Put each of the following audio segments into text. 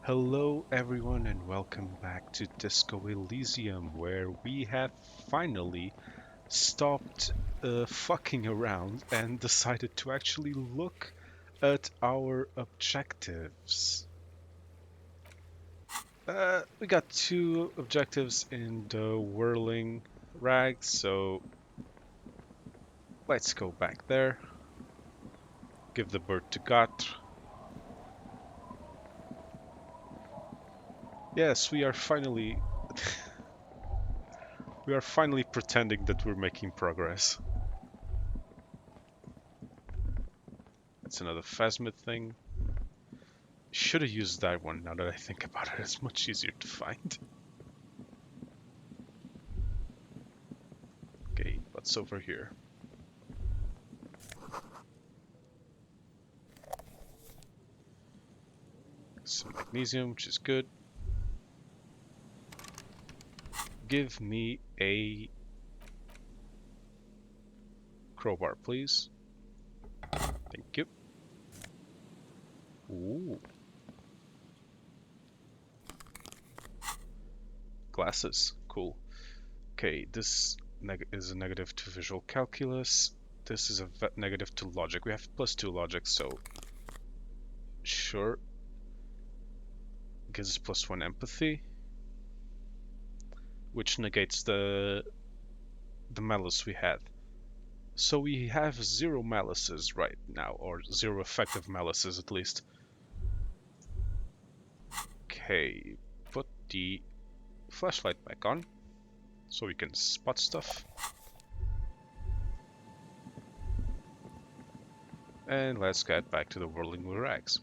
Hello, everyone, and welcome back to Disco Elysium, where we have finally stopped fucking around and decided to actually look at our objectives. We got two objectives in the whirling rags, so let's go back there. Give the bird to Got. Yes, we are finally pretending that we're making progress. That's another Phasmid thing. Should have used that one now that I think about it. It's much easier to find. Okay, what's over here? Some magnesium, which is good. Give me a crowbar, please. Thank you. Ooh. Glasses. Cool. Okay, this is a negative to visual calculus. This is a negative to logic. We have +2 logic, so sure. Gives us +1 empathy, which negates the malice we had. So we have 0 malices right now, or 0 effective malices at least. Okay, put the flashlight back on so we can spot stuff. And let's get back to the whirling rags.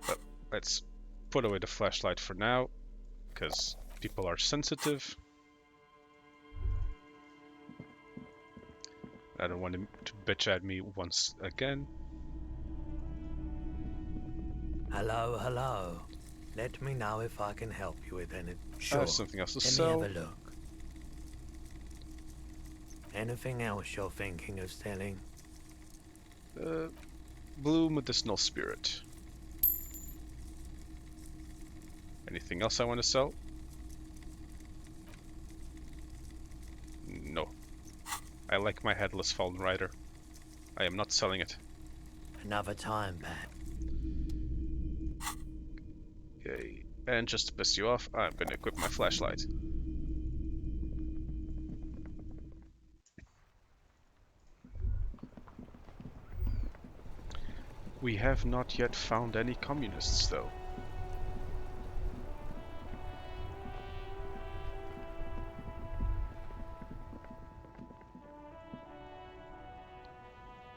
But let's put away the flashlight for now, because people are sensitive. I don't want him to bitch at me once again. Hello, hello. Let me know if I can help you with anything. I Sure. have something else to Let sell. me have a look. Anything else you're thinking of selling? Blue medicinal spirit. Anything else I want to sell? No. I like my headless fallen rider. I am not selling it. Another time, Pat. Okay, and just to piss you off, I'm gonna equip my flashlight. We have not yet found any communists, though.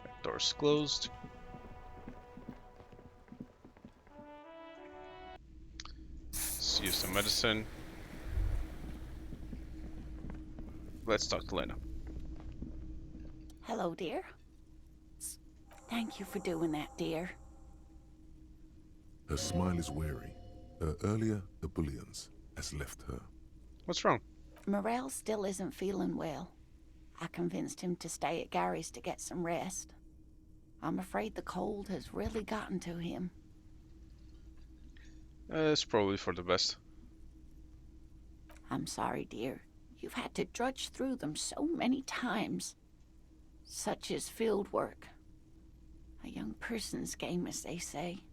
That door's closed. Let's use the medicine. Let's talk to Lena. Hello, dear. Thank you for doing that, dear. Her smile is weary. Her earlier ebullience has left her. What's wrong? Morel still isn't feeling well. I convinced him to stay at Gary's to get some rest. I'm afraid the cold has really gotten to him. It's probably for the best. I'm sorry, dear. You've had to drudge through them so many times. Such is field work. A young person's game, as they say.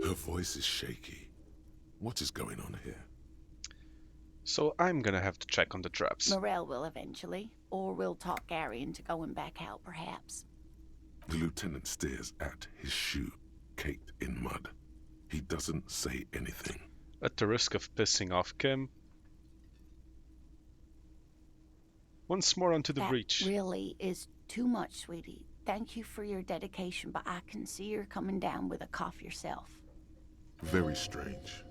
Her voice is shaky. What is going on here? So I'm gonna have to check on the traps. Morel will eventually, or we'll talk Gary into going back out, perhaps. The lieutenant stares at his shoe, caked in mud. He doesn't say anything. At the risk of pissing off Kim. Once more onto the breach. That really is too much, sweetie. Thank you for your dedication, but I can see you're coming down with a cough yourself. Very strange.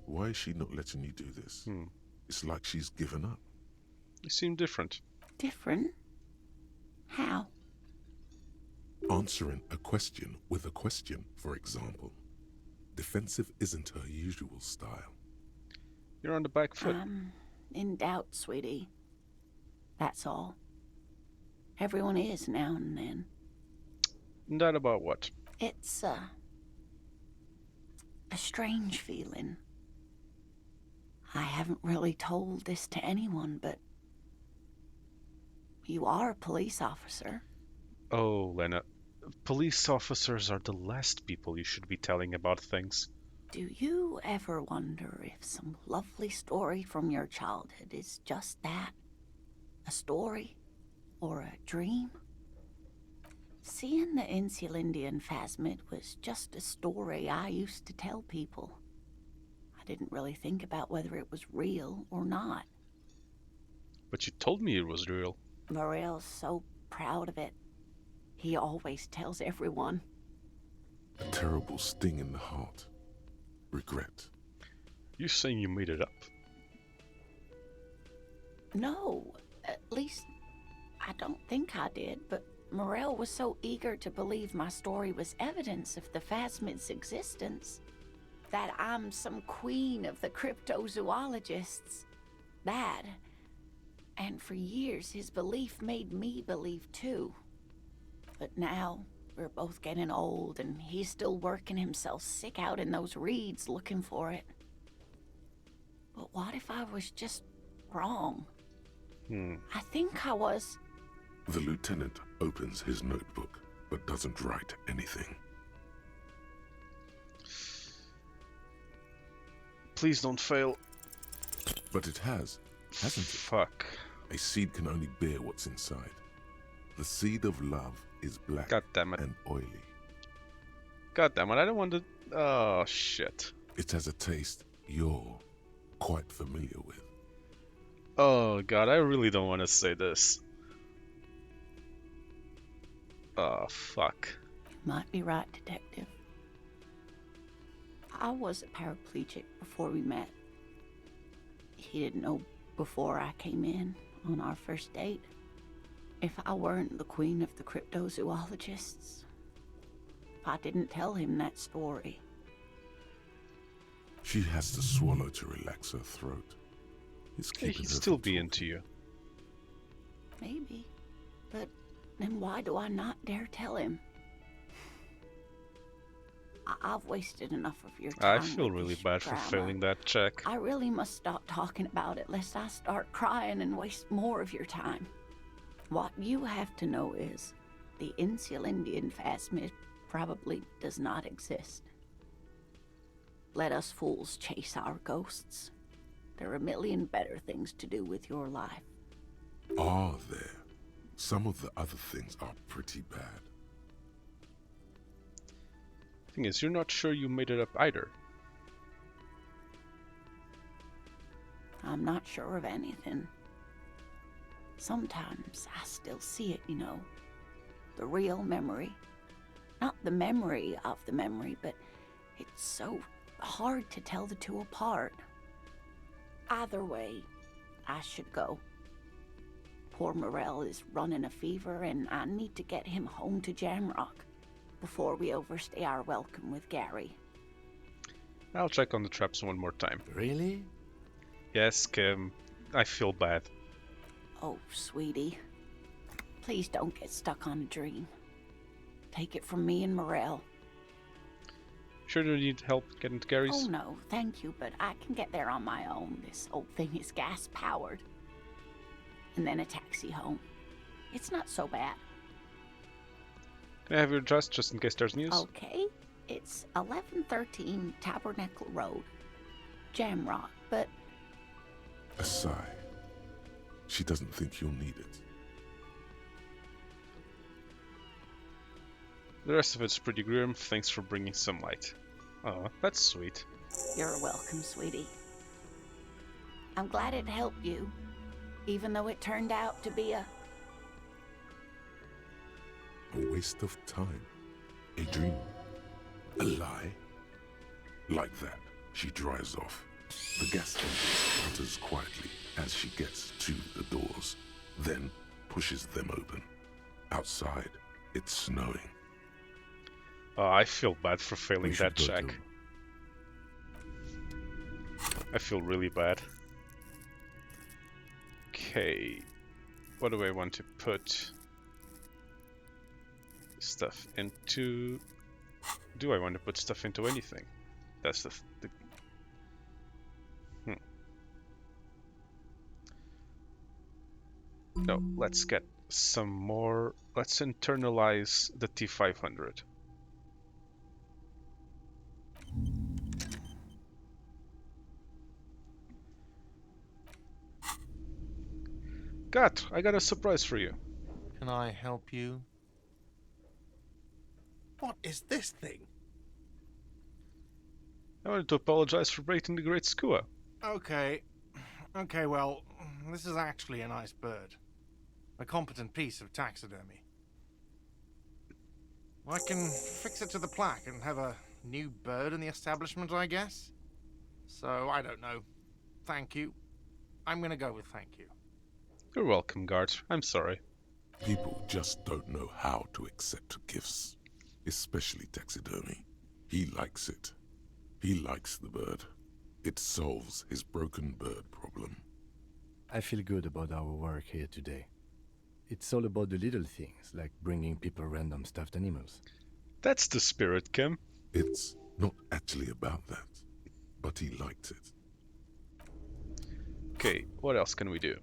Why is she not letting you do this? It's like she's given up. You seem different. Different? How? Answering a question with a question, for example. Defensive isn't her usual style. You're on the back foot. I'm in doubt, sweetie. That's all. Everyone is now and then. That about what? It's a strange feeling. I haven't really told this to anyone, but you are a police officer. Oh, Lena, police officers are the last people you should be telling about things. Do you ever wonder if some lovely story from your childhood is just that? A story? Or a dream? Seeing the Insulindian phasmid was just a story I used to tell people. I didn't really think about whether it was real or not. But you told me it was real. Morel's so proud of it. He always tells everyone. A terrible sting in the heart. Regret. You saying you made it up? No, at least I don't think I did, but Morel was so eager to believe my story was evidence of the phasmid's existence that I'm some queen of the cryptozoologists. That, and for years his belief made me believe too. But now we're both getting old and he's still working himself sick out in those reeds looking for it. But what if I was just wrong? I think I was. The lieutenant opens his notebook, but doesn't write anything. Please don't fail. But it has, hasn't it? Fuck. A seed can only bear what's inside. The seed of love is black God damn it. and oily. God damn it, I don't want to... Oh, shit. It has a taste you're quite familiar with. Oh, God, I really don't want to say this. Oh, fuck. You might be right, Detective. I was a paraplegic before we met. He didn't know before I came in on our first date. If I weren't the queen of the cryptozoologists, if I didn't tell him that story. She has to swallow to relax her throat. It's keeping He'd her still from be talking. into you. Maybe. But then why do I not dare tell him? I've wasted enough of your I time. feel with really this bad for drama. failing that check. I really must stop talking about it lest I start crying and waste more of your time. What you have to know is the Insulindian phasmid probably does not exist. Let us fools chase our ghosts. There are a million better things to do with your life. Are there? Some of the other things are pretty bad. Thing is, you're not sure you made it up either. I'm not sure of anything. Sometimes I still see it, you know. The real memory. Not the memory of the memory, but it's so hard to tell the two apart. Either way, I should go. Poor Morel is running a fever, and I need to get him home to Jamrock before we overstay our welcome with Gary. I'll check on the traps one more time. Really? Yes, Kim. I feel bad. Oh, sweetie. Please don't get stuck on a dream. Take it from me and Morel. Sure you need help getting to Gary's? Oh no, thank you, but I can get there on my own. This old thing is gas-powered. And then a taxi home. It's not so bad. Can I have your address just in case there's news? Okay, it's 1113 Tabernacle Road, Jamrock, but A sigh. She doesn't think you'll need it. The rest of it's pretty grim. Thanks for bringing some light. Oh, that's sweet. you're welcome, sweetie. I'm glad it helped you, even though it turned out to be a waste of time. A dream. A lie. Like that, she drives off. The gas engine sputters quietly as she gets to the doors, then pushes them open. Outside, it's snowing. Oh, I feel bad for failing We should that go check. to- I feel really bad. Okay. What do I want to put? stuff into... Do I want to put stuff into anything? That's the... No, let's get some more... Let's internalize the T500. Gat, I got a surprise for you. Can I help you? What is this thing? I wanted to apologize for breaking the Great Skua. Okay. Okay, well, this is actually a nice bird. A competent piece of taxidermy. I can fix it to the plaque and have a new bird in the establishment, I guess. So, I don't know. Thank you. I'm gonna go with thank you. You're welcome, Guard. I'm sorry. People just don't know how to accept gifts, especially taxidermy. He likes it. He likes the bird. It solves his broken bird problem. I feel good about our work here today. It's all about the little things, like bringing people random stuffed animals. That's the spirit, Kim. It's not actually about that, but he liked it. Okay, what else can we do?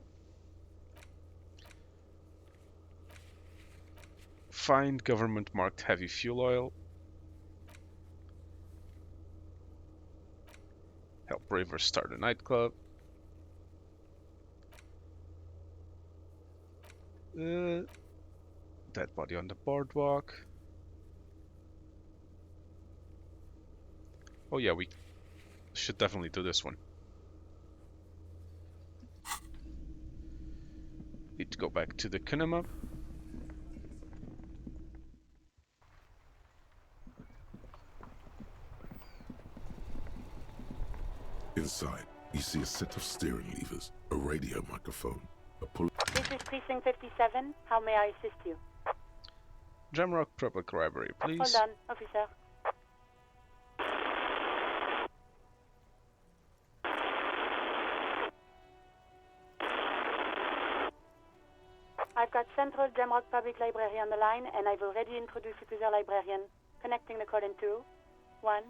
Find government-marked heavy fuel oil. Help Bravers start a nightclub. Dead body on the boardwalk. Oh yeah, we should definitely do this one. Need to go back to the kinema. Inside, you see a set of steering levers, a radio microphone, a pull... This is Precinct 57. How may I assist you? Jamrock Public Library, please. Hold on, officer. I've got Central Jamrock Public Library on the line, and I've already introduced you to their librarian. Connecting the call in 2, 1.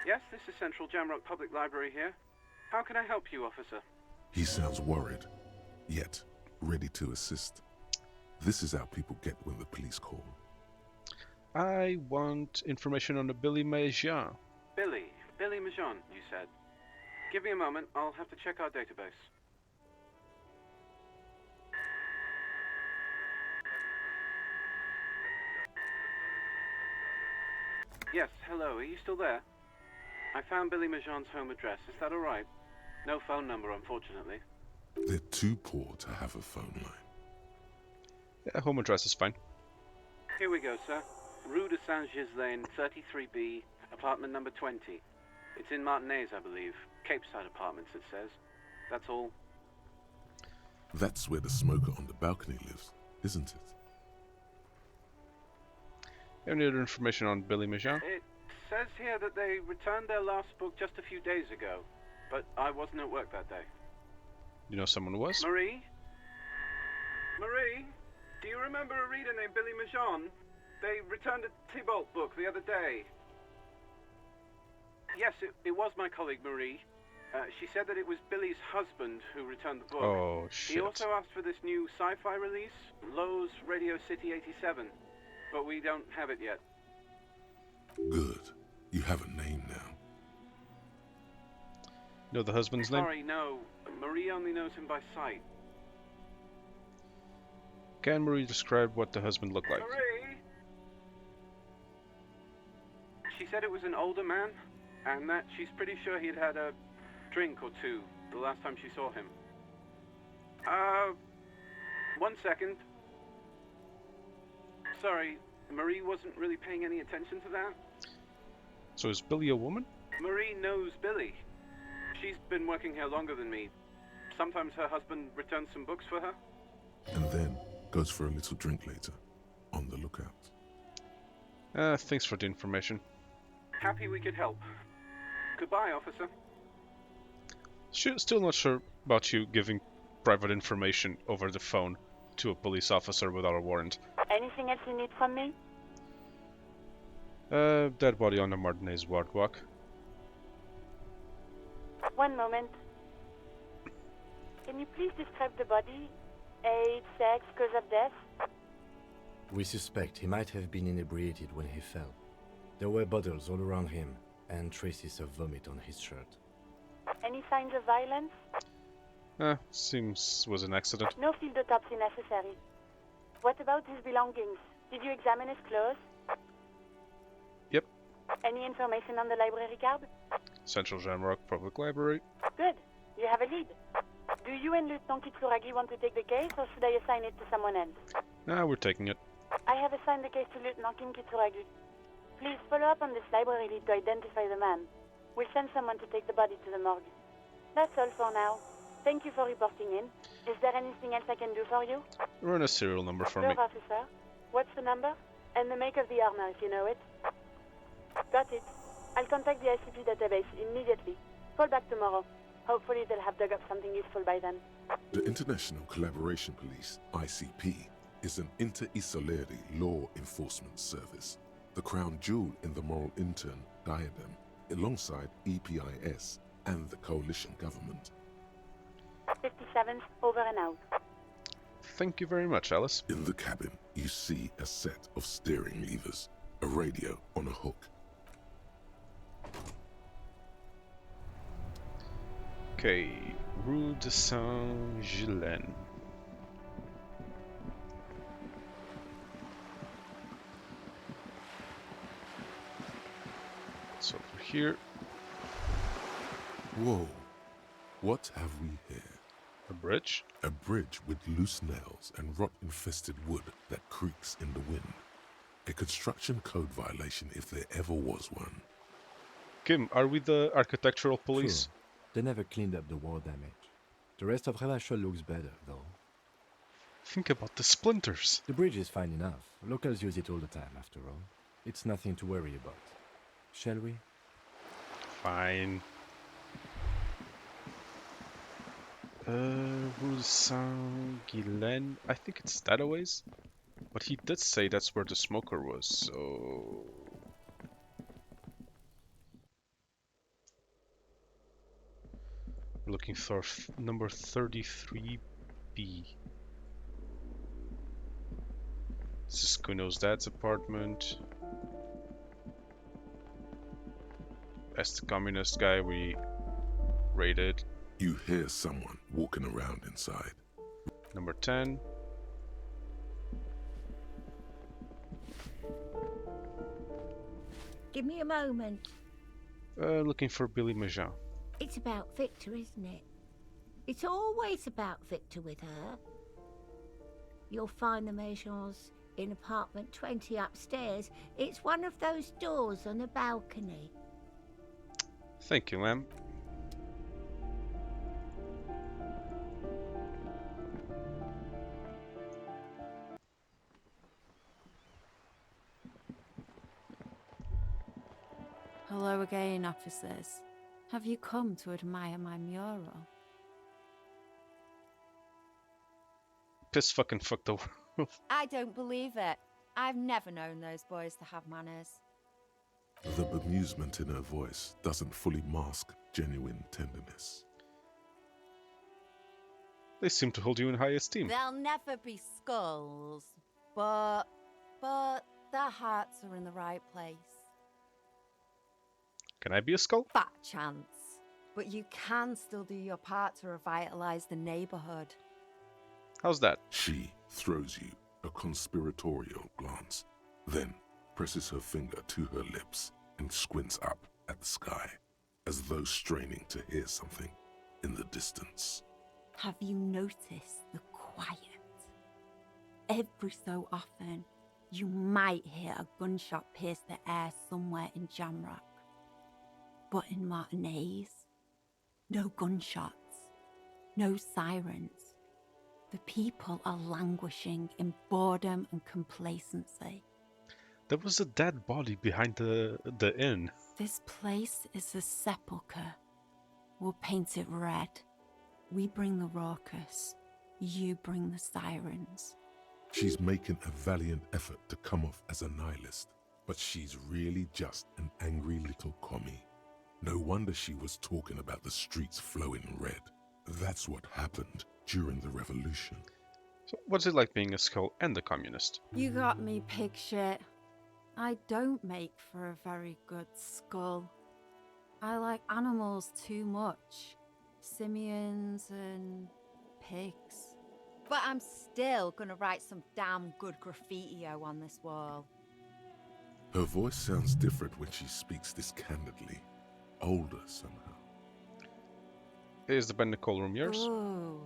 Yes, this is Central Jamrock Public Library here. How can I help you, officer? He sounds worried, yet ready to assist. This is how people get when the police call. I want information on the Billy Majan. Billy Majan, you said. Give me a moment, I'll have to check our database. Yes, hello, are you still there? I found Billy Majan's home address, is that alright? No phone number, unfortunately. They're too poor to have a phone line. Yeah, home address is fine. Here we go, sir. Rue de Saint-Ghislain, 33B, apartment number 20. It's in Martinez, I believe. Capeside Apartments, it says. That's all. That's where the smoker on the balcony lives, isn't it? Any other information on Billy Majan? It says here that they returned their last book just a few days ago, but I wasn't at work that day. You know someone who was? Marie? Marie? Do you remember a reader named Billy Majan? They returned a Tybalt book the other day. Yes, it was my colleague Marie. She said that it was Billy's husband who returned the book. Oh, shit. He also asked for this new sci-fi release, Lowe's Radio City 87, but we don't have it yet. Good. You have a name now. Know the husband's name? Sorry, no. Marie only knows him by sight. Can Marie describe what the husband looked like? Marie? She said it was an older man, and that she's pretty sure he'd had a drink or two the last time she saw him. 1 second. Sorry, Marie wasn't really paying any attention to that. So is Billy a woman? Marie knows Billy. She's been working here longer than me. Sometimes her husband returns some books for her. And then goes for a little drink later. On the lookout. Thanks for the information. Happy we could help. Goodbye, officer. Still not sure about you giving private information over the phone to a police officer without a warrant. Anything else you need from me? Dead body on the Martinez boardwalk. One moment. Can you please describe the body? Age, sex, cause of death? We suspect he might have been inebriated when he fell. There were bottles all around him, and traces of vomit on his shirt. Any signs of violence? Seems was an accident. No field autopsy necessary. What about his belongings? Did you examine his clothes? Yep. Any information on the library card? Central Jamrock Public Library. Good. You have a lead. Do you and Lieutenant Kitsuragi want to take the case, or should I assign it to someone else? Nah, we're taking it. I have assigned the case to Lieutenant Kitsuragi. Please follow up on this library lead to identify the man. We'll send someone to take the body to the morgue. That's all for now. Thank you for reporting in. Is there anything else I can do for you? Run a serial number for Sure, me. officer. What's the number? And the make of the armor, if you know it. Got it. I'll contact the ICP database immediately. Call back tomorrow. Hopefully they'll have dug up something useful by then. The International Collaboration Police, ICP, is an inter-Isoleri law enforcement service, the crown jewel in the moral intern diadem, alongside EPIS and the coalition government. 57th, over and out. Thank you very much, Alice. In the cabin, you see a set of steering levers, a radio on a hook. Okay, Rue de Saint-Gilles. So over here, Whoa, what have we here? a bridge. A bridge with loose nails and rot-infested wood that creaks in the wind. A construction code violation if there ever was one. Kim, are we the architectural police? Sure. They never cleaned up the war damage. The rest of Revachol looks better, though. Think about the splinters. The bridge is fine enough. Locals use it all the time, after all. It's nothing to worry about. Shall we? Fine. Rue de Saint-Ghislain. I think it's that a ways. But he did say that's where the smoker was, so... We're looking for number 33B. This is Kuno's dad's apartment. That's the communist guy we raided. You hear someone walking around inside. Number 10. Give me a moment. Looking for Billy Majan. It's about Victor, isn't it? It's always about Victor with her. You'll find the Majans in apartment 20 upstairs. It's one of those doors on a balcony. Thank you, ma'am. Hello again, officers. Have you come to admire my mural? Piss fucking fuck the world. I don't believe it. I've never known those boys to have manners. The bemusement in her voice doesn't fully mask genuine tenderness. They seem to hold you in high esteem. They'll never be skulls, but their hearts are in the right place. Can I be a skull? Fat chance. But you can still do your part to revitalize the neighborhood. How's that? She throws you a conspiratorial glance, then presses her finger to her lips and squints up at the sky, as though straining to hear something in the distance. Have you noticed the quiet? Every so often, you might hear a gunshot pierce the air somewhere in Jamrock. But in Martinez, no gunshots, no sirens. The people are languishing in boredom and complacency. There was a dead body behind the inn. This place is a sepulchre. We'll paint it red. We bring the raucous. You bring the sirens. She's making a valiant effort to come off as a nihilist, But she's really just an angry little commie. No wonder she was talking about the streets flowing red. That's what happened during the revolution. So what's it like being a skull and a communist? You got me, pig shit. I don't make for a very good skull. I like animals too much. Simians and pigs. But I'm still gonna write some damn good graffiti-o on this wall. Her voice sounds different when she speaks this candidly. Older somehow. Is the Bendical room yours? Ooh.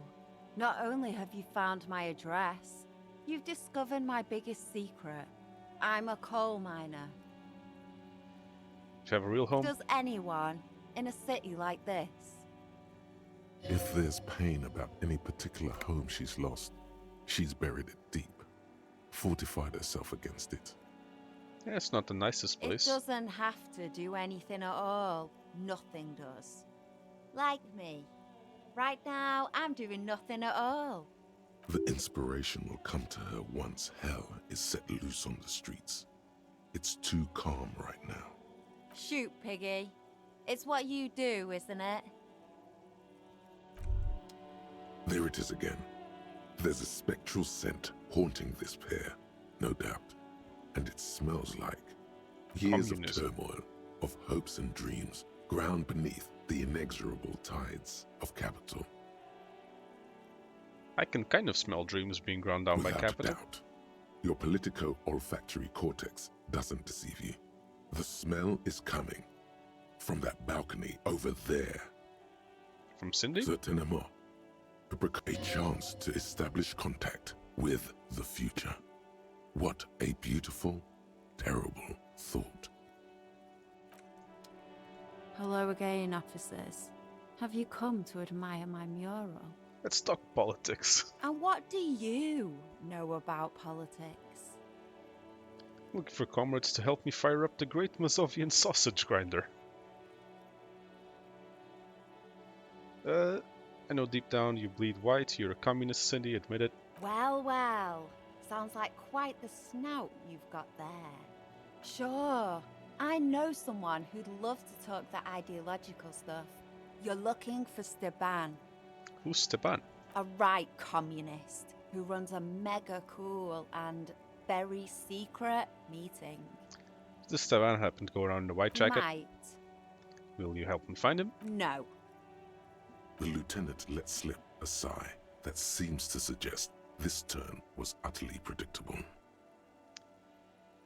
Not only have you found my address, you've discovered my biggest secret. I'm a coal miner. Do you have a real home? Does anyone in a city like this? If there's pain about any particular home she's lost, she's buried it deep, fortified herself against it. Yeah, it's not the nicest place. It doesn't have to do anything at all. Nothing does. Like me. Right now, I'm doing nothing at all. The inspiration will come to her once hell is set loose on the streets. It's too calm right now. Shoot, Piggy. It's what you do, isn't it? There it is again. There's a spectral scent haunting this pair, no doubt. And it smells like years Communism. of turmoil, of hopes and dreams, ground beneath the inexorable tides of capital. I can kind of smell dreams being ground down by Without capital. doubt, your politico-olfactory cortex doesn't deceive you. The smell is coming from that balcony over there. From Cindy? Certainement. A chance to establish contact with the future. What a beautiful, terrible thought. Hello again, officers. Have you come to admire my mural? Let's talk politics. And what do you know about politics? Looking for comrades to help me fire up the great Mazovian sausage grinder. I know deep down you bleed white, you're a communist, Cindy, admit it. Well, well. Sounds like quite the snout you've got there. Sure, I know someone who'd love to talk that ideological stuff. You're looking for Stepan, Who's Stepan? a right communist who runs a mega cool and very secret meeting. Does Stepan happen to go around in a white jacket? Might. Will you help me find him? No. The lieutenant let slip a sigh that seems to suggest this turn was utterly predictable.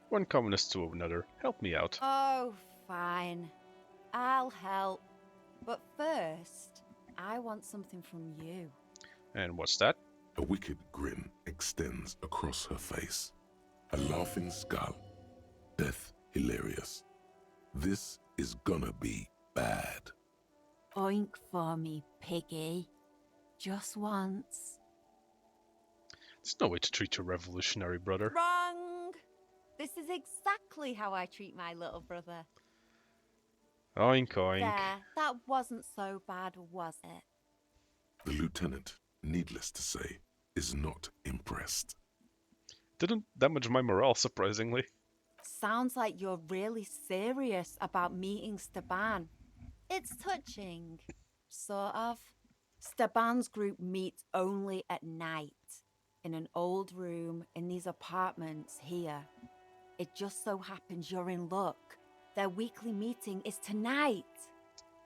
One communist to another. Help me out. Oh, fine. I'll help. But first, I want something from you. And what's that? A wicked grin extends across her face. A laughing skull. Death hilarious. This is gonna be bad. Oink for me, piggy. Just once. There's no way to treat your revolutionary brother. Wrong! This is exactly how I treat my little brother. Oink oink. There, that wasn't so bad, was it? The lieutenant, needless to say, is not impressed. Didn't damage my morale, surprisingly. Sounds like you're really serious about meeting Stepan. It's touching. Sort of. Stepan's group meets only at night. In an old room in these apartments here. It just so happens you're in luck. Their weekly meeting is tonight.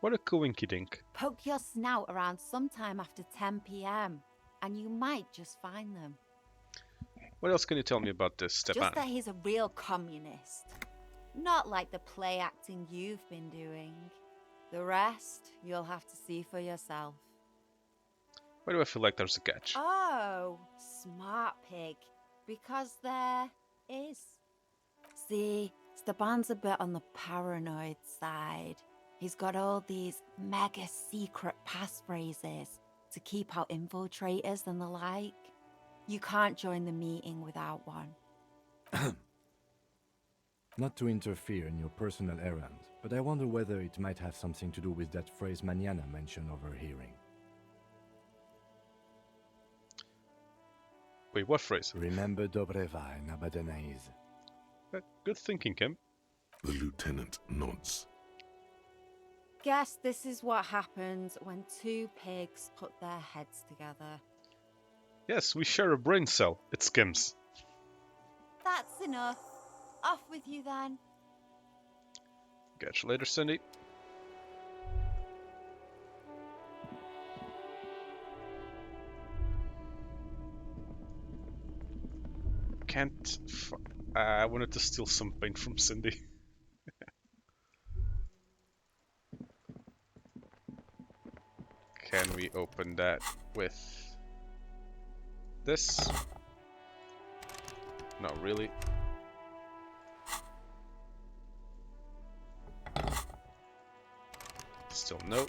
What a coinky dink. Poke your snout around sometime after 10 p.m. and you might just find them. What else can you tell me about this Stepan? Just that he's a real communist. Not like the play acting you've been doing. The rest, you'll have to see for yourself. Why do I feel like there's a catch? Oh, smart pig. Because there is. See, Stepan's a bit on the paranoid side. He's got all these mega secret passphrases to keep out infiltrators and the like. You can't join the meeting without one. Not to interfere in your personal errand, but I wonder whether it might have something to do with that phrase mañana mentioned overhearing. Wait, what phrase? Remember Dobreva in Abadanais. Good thinking, Kim. The lieutenant nods. Guess this is what happens when two pigs put their heads together. Yes, we share a brain cell. It's Kim's. That's enough. Off with you then. Catch you later, Cindy. Can't. I wanted to steal some paint from Cindy. Can we open that with this? Not really. Still no.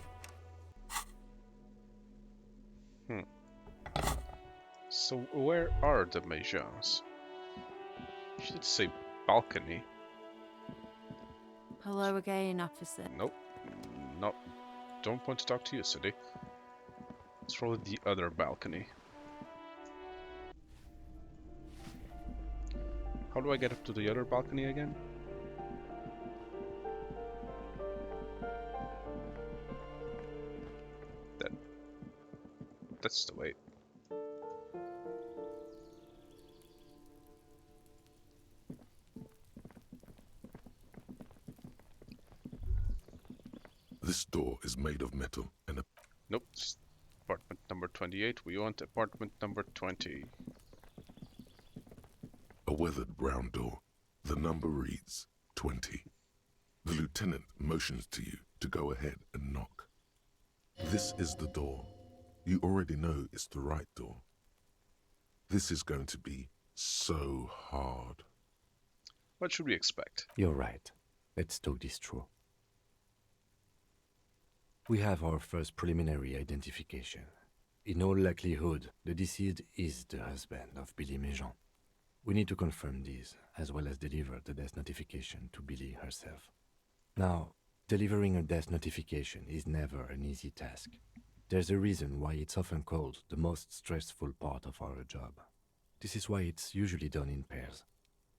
So where are the Maisons? Should say balcony. Hello again, officer. Nope. Not. Don't want to talk to you, Cindy. It's probably the other balcony. How do I get up to the other balcony again? That's the way. This door is made of metal and a... Nope. Apartment number 28. We want apartment number 20. a weathered brown door. The number reads 20. The lieutenant motions to you to go ahead and knock. This is the door. You already know it's the right door. This is going to be so hard. What should we expect? You're right. Let's talk this through. We have our first preliminary identification. In all likelihood, the deceased is the husband of Billy Méjean. We need to confirm this, as well as deliver the death notification to Billy herself. Now, delivering a death notification is never an easy task. There's a reason why it's often called the most stressful part of our job. This is why it's usually done in pairs.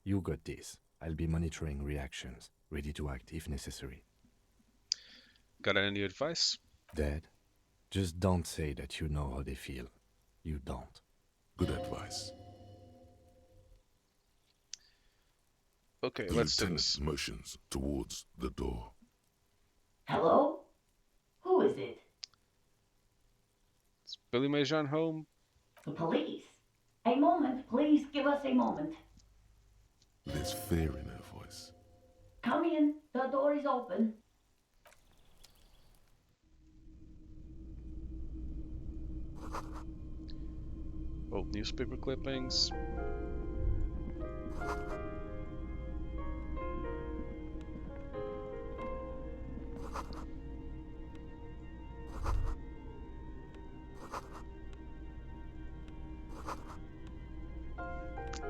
You got this. I'll be monitoring reactions, ready to act if necessary. Got any advice? Dad, just don't say that you know how they feel. You don't. Good advice. Okay, The let's do lieutenant this. motions towards the door. Hello? Who is it? Is Billy Méjean home? The police. A moment, please give us a moment. There's fear in her voice. Come in, the door is open. Old newspaper clippings.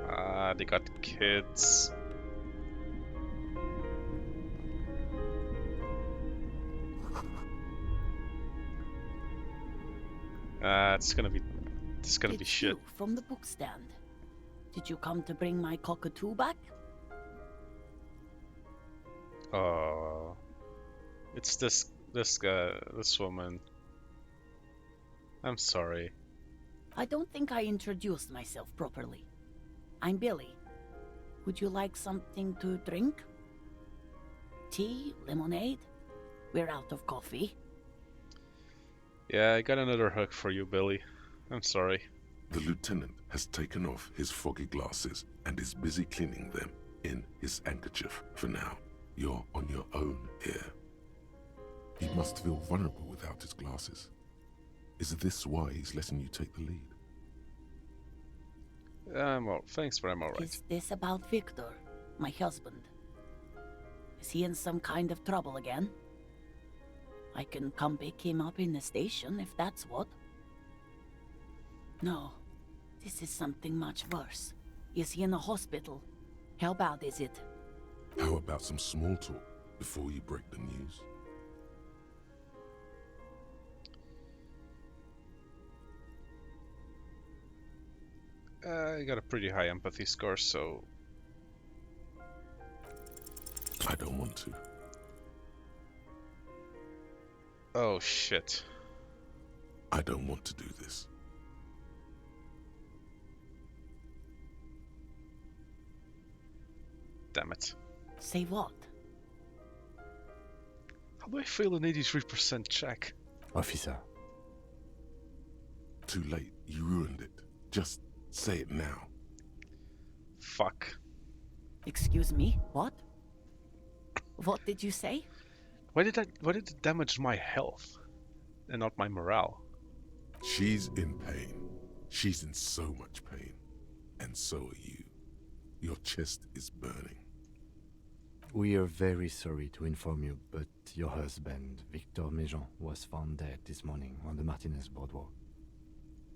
Ah, they got kids. It's gonna be It's shit. you from the book stand. Did you come to bring my cockatoo back? It's this guy, this woman. I'm sorry. I don't think I introduced myself properly. I'm Billy. Would you like something to drink? Tea? Lemonade? We're out of coffee. Yeah, I got another hook for you, Billy. I'm sorry. The lieutenant has taken off his foggy glasses and is busy cleaning them in his handkerchief for now. You're on your own here. He must feel vulnerable without his glasses. Is this why he's letting you take the lead? Thanks, but I'm alright. Is this about Victor, my husband? Is he in some kind of trouble again? I can come pick him up in the station if that's what. No, this is something much worse. Is he in a hospital? How bad is it? How about some small talk before you break the news? I got a pretty high empathy score, so I don't want to. Oh shit. I don't want to do this. Damn it. Say what? How do I fail an 83% check? Officer, Too late. You ruined it. Just say it now. Fuck. Excuse me? What? What did you say? Why did it damage my health and not my morale? She's in pain. She's in so much pain. And so are you. Your chest is burning. we are very sorry to inform you, but your husband, Victor Méjean, was found dead this morning on the Martinez boardwalk.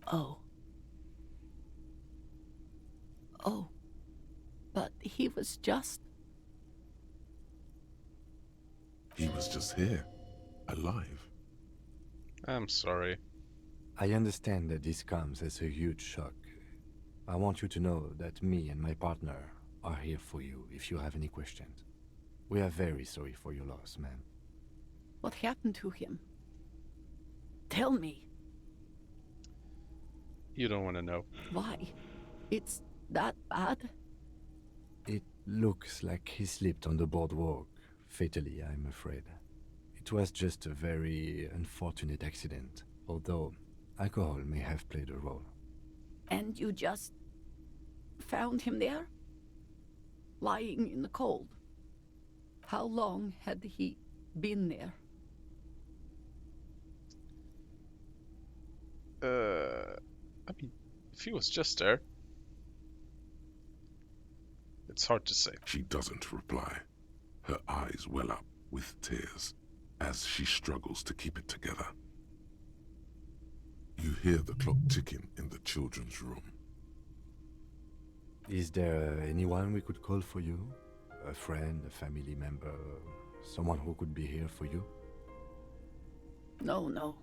Oh. Oh. But he was just... He was just here. Alive. I'm sorry. I understand that this comes as a huge shock. I want you to know that me and my partner are here for you if you have any questions. We are very sorry for your loss, ma'am. What happened to him? Tell me. You don't want to know. Why? It's that bad? It looks like he slipped on the boardwalk. Fatally, I'm afraid. It was just a very unfortunate accident, although alcohol may have played a role. And you just found him there? Lying in the cold? How long had he been there? I mean, if he was just there, it's hard to say. She doesn't reply. Her eyes well up with tears as she struggles to keep it together. You hear the clock ticking in the children's room. Is there anyone we could call for you? A friend, a family member, someone who could be here for you? No.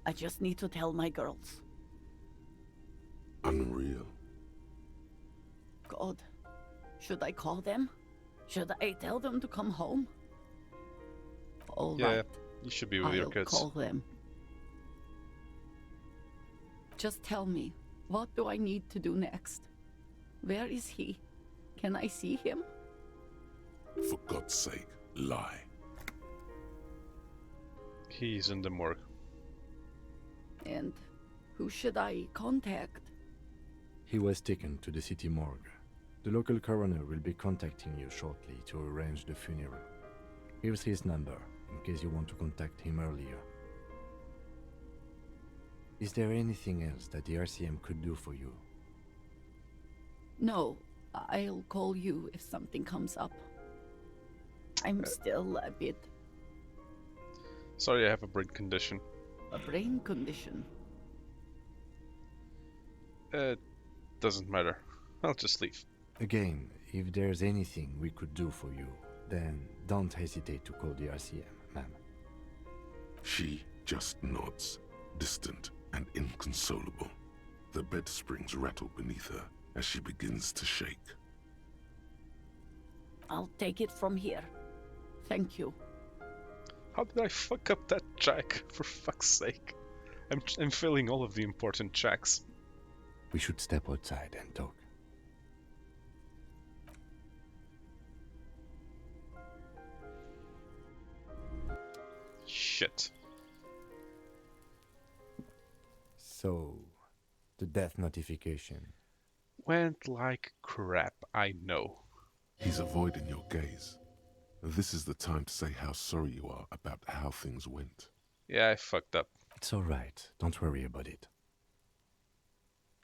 I just need to tell my girls. Unreal. God, should I call them? Should I tell them to come home? All Yeah, right. you should be with your I'll kids. call them. Just tell me, what do I need to do next? Where is he? Can I see him? For God's sake, lie. He's in the morgue. And who should I contact? He was taken to the city morgue. The local coroner will be contacting you shortly to arrange the funeral. Here's his number, in case you want to contact him earlier. Is there anything else that the RCM could do for you? No, I'll call you if something comes up. I'm still a bit... Sorry, I have a brain condition. a brain condition. It doesn't matter. I'll just leave. Again, if there's anything we could do for you, then don't hesitate to call the RCM, ma'am. She just nods, distant and inconsolable. The bed springs rattle beneath her as she begins to shake. I'll take it from here. Thank you. How did I fuck up that check? For fuck's sake. I'm failing all of the important checks. We should step outside and talk. Shit. So, the death notification. Went like crap, I know. He's avoiding your gaze. This is the time to say how sorry you are about how things went. Yeah, I fucked up. It's alright, don't worry about it.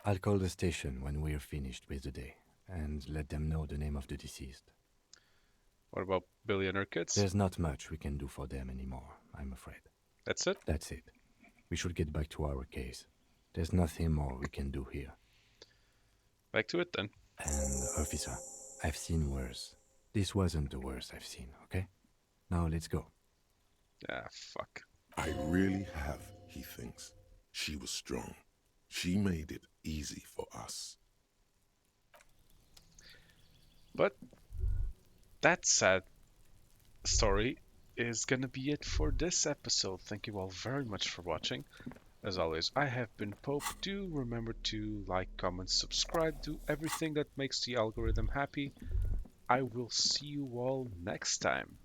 I'll call the station when we're finished with the day, and let them know the name of the deceased. What about Billy and her kids? There's not much we can do for them anymore, I'm afraid. That's it? That's it. We should get back to our case. There's nothing more we can do here. Back to it then. And, officer, I've seen worse. This wasn't the worst I've seen, okay? Now let's go. Ah, fuck. I really have, he thinks. She was strong. She made it easy for us. But that's sad story is gonna be it for this episode. Thank you all very much for watching. As always, I have been Pope. Do remember to like, comment, subscribe, do everything that makes the algorithm happy. I will see you all next time.